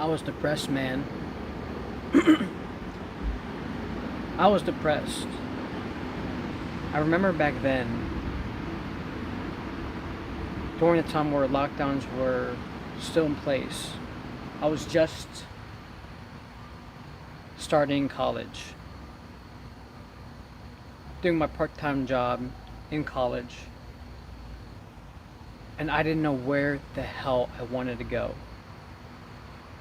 I was depressed, man. I was depressed. I remember back then, during the time where lockdowns were still in place, I was just starting college, doing my part time job in college, and I didn't know where the hell I wanted to go.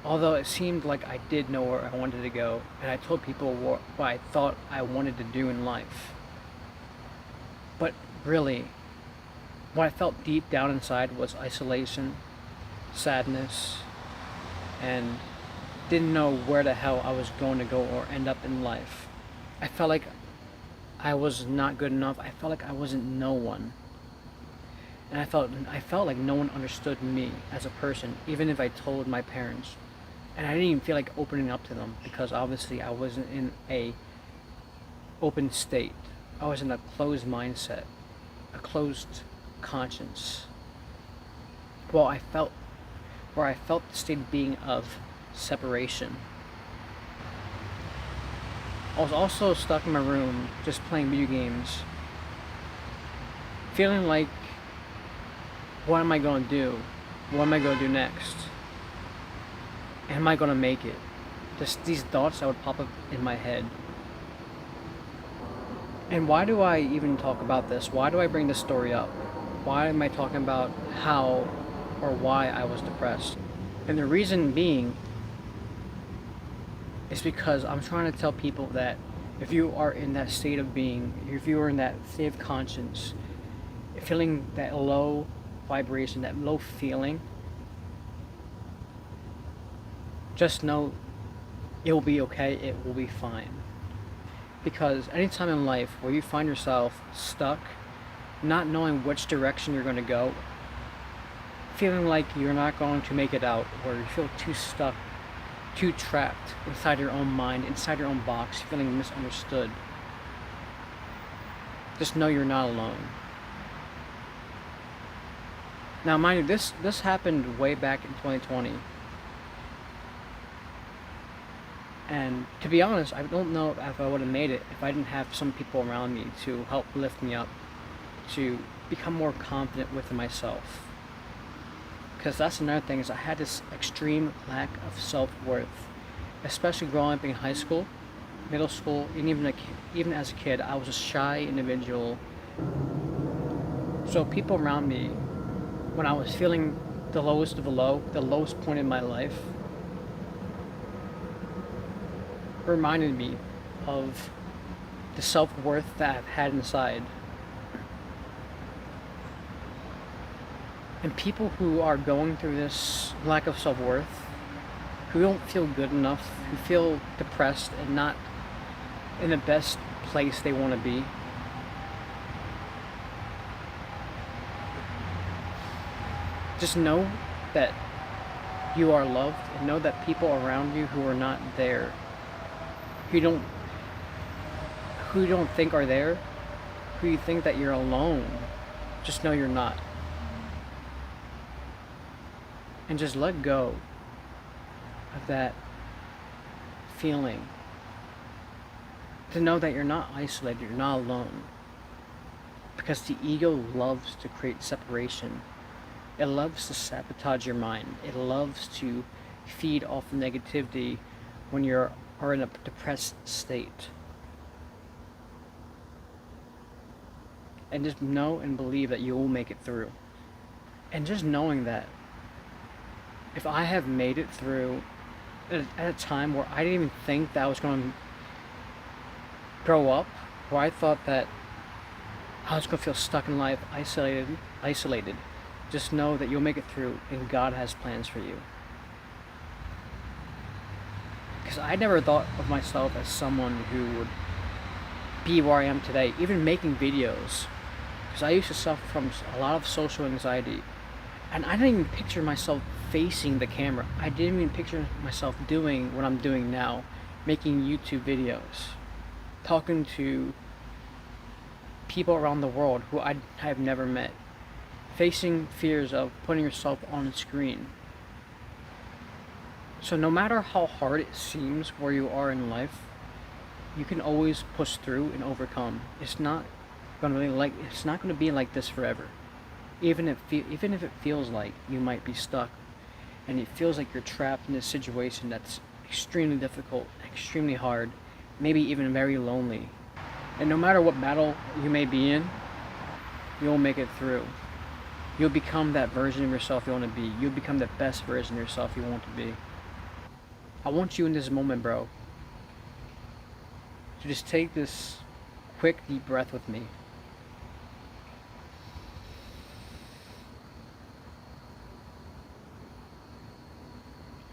Although it seemed like I did know where I wanted to go, and I told people what I thought I wanted to do in life. But really, what I felt deep down inside was isolation, sadness, and didn't know where the hell I was going to go or end up in life. I felt like I was not good enough. I felt like I wasn't no one. And I felt like no one understood me as a person, even if I told my parents. And I didn't even feel like opening up to them because obviously I wasn't in a open state. I was in a closed mindset, a closed conscience. Well, I felt the state of being of separation. I was also stuck in my room just playing video games, feeling like, what am I going to do? What am I going to do next? Am I going to make it? Just these thoughts that would pop up in my head. And why do I even talk about this? Why do I bring this story up? Why am I talking about how or why I was depressed? And the reason being is because I'm trying to tell people that if you are in that state of being, if you are in that state of conscience, feeling that low vibration, that low feeling, just know it will be okay, it will be fine. Because anytime in life where you find yourself stuck, not knowing which direction you're going to go, feeling like you're not going to make it out, or you feel too stuck, too trapped inside your own mind, inside your own box, feeling misunderstood, just know you're not alone. Now, mind you, this happened way back in 2020. And to be honest, I don't know if I would have made it if I didn't have some people around me to help lift me up, to become more confident with myself. Because that's another thing, is I had this extreme lack of self-worth, especially growing up in high school, middle school, and even as a kid. I was a shy individual. So people around me, when I was feeling the lowest of the low, the lowest point in my life, reminded me of the self-worth that I've had inside. And people who are going through this lack of self-worth, who don't feel good enough, who feel depressed and not in the best place they want to be, just know that you are loved, and know that people around you who are not there, who you don't think are there, who you think that you're alone, just know you're not. And just let go of that feeling. To know that you're not isolated, you're not alone. Because the ego loves to create separation. It loves to sabotage your mind. It loves to feed off negativity when you are in a depressed state. And just know and believe that you will make it through. And just knowing that if I have made it through at a time where I didn't even think that I was going to grow up, where I thought that I was going to feel stuck in life, isolated, just know that you'll make it through, and God has plans for you. Because I never thought of myself as someone who would be where I am today, even making videos. Because I used to suffer from a lot of social anxiety. And I didn't even picture myself facing the camera. I didn't even picture myself doing what I'm doing now, making YouTube videos, talking to people around the world who I have never met, facing fears of putting yourself on the screen. So no matter how hard it seems where you are in life, you can always push through and overcome. It's not gonna be like this forever. Even if it feels like you might be stuck, and it feels like you're trapped in a situation that's extremely difficult, extremely hard, maybe even very lonely. And no matter what battle you may be in, you'll make it through. You'll become that version of yourself you want to be. You'll become the best version of yourself you want to be. I want you in this moment, bro, to just take this quick, deep breath with me.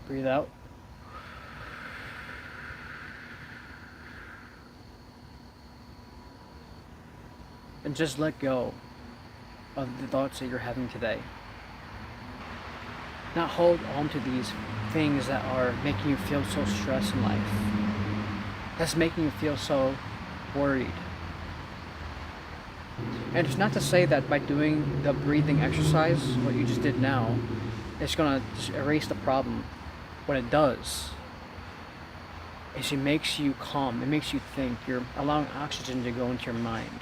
Breathe out. And just let go of the thoughts that you're having today. Not hold on to these things that are making you feel so stressed in life. That's making you feel so worried. And it's not to say that by doing the breathing exercise, what you just did now, it's gonna just erase the problem. What it does is it makes you calm, it makes you think, you're allowing oxygen to go into your mind.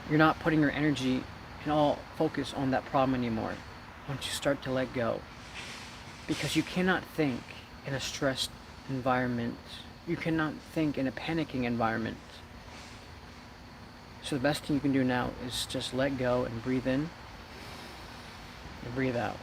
You're not putting your energy and all focus on that problem anymore once you start to let go. Because you cannot think in a stressed environment. You cannot think in a panicking environment. So the best thing you can do now is just let go and breathe in and breathe out.